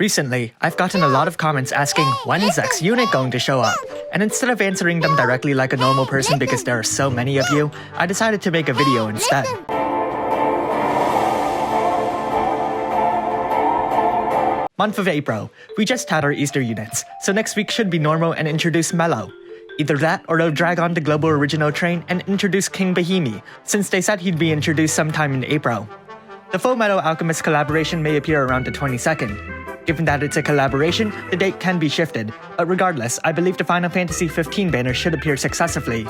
Recently, I've gotten a lot of comments asking when is X unit going to show up, and instead of answering them directly like a normal person because there are so many of you, I decided to make a video instead. Month of April. We just had our Easter units, so next week should be normal and introduce Mellow. Either that or they'll drag on the global original train and introduce King Bahimi, since they said he'd be introduced sometime in April. The Full Metal Alchemist collaboration may appear around the 22nd. Given that it's a collaboration, the date can be shifted, but regardless, I believe the Final Fantasy XV banner should appear successively.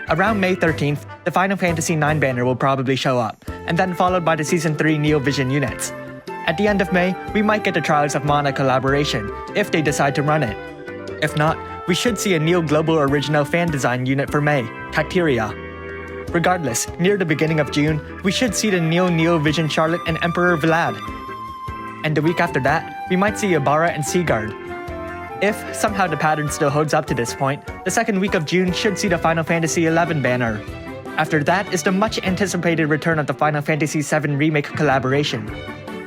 Around May 13th, the Final Fantasy IX banner will probably show up, and then followed by the Season 3 Neo Vision units. At the end of May, we might get the Trials of Mana collaboration, if they decide to run it. If not, we should see a Neo Global Original fan design unit for May, Cacteria. Regardless, near the beginning of June, we should see the Neo Vision Charlotte and Emperor Vlad. And the week after that, we might see Ibarra and Seaguard. If somehow the pattern still holds up to this point, the second week of June should see the Final Fantasy XI banner. After that is the much anticipated return of the Final Fantasy VII Remake collaboration.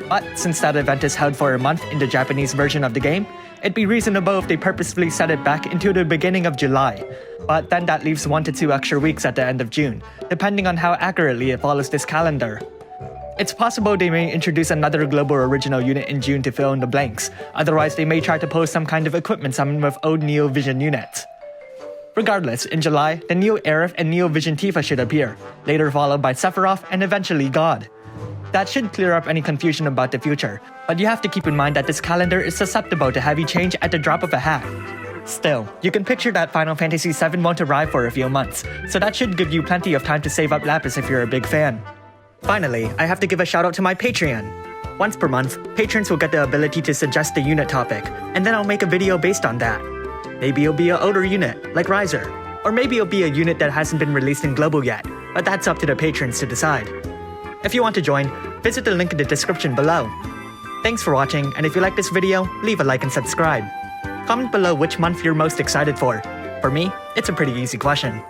But since that event is held for a month in the Japanese version of the game, it'd be reasonable if they purposefully set it back into the beginning of July. But then that leaves 1 to 2 extra weeks at the end of June, depending on how accurately it follows this calendar. It's possible they may introduce another global original unit in June to fill in the blanks, otherwise they may try to post some kind of equipment summon with old Neo Vision units. Regardless, in July, the Neo Aerith and Neo Vision Tifa should appear, later followed by Sephiroth and eventually God. That should clear up any confusion about the future, but you have to keep in mind that this calendar is susceptible to heavy change at the drop of a hat. Still, you can picture that Final Fantasy VII won't arrive for a few months, so that should give you plenty of time to save up Lapis if you're a big fan. Finally, I have to give a shout out to my Patreon. Once per month, patrons will get the ability to suggest a unit topic, and then I'll make a video based on that. Maybe it'll be an older unit, like Riser, or maybe it'll be a unit that hasn't been released in Global yet, but that's up to the patrons to decide. If you want to join, visit the link in the description below. Thanks for watching, and if you like this video, leave a like and subscribe. Comment below which month you're most excited for. For me, it's a pretty easy question.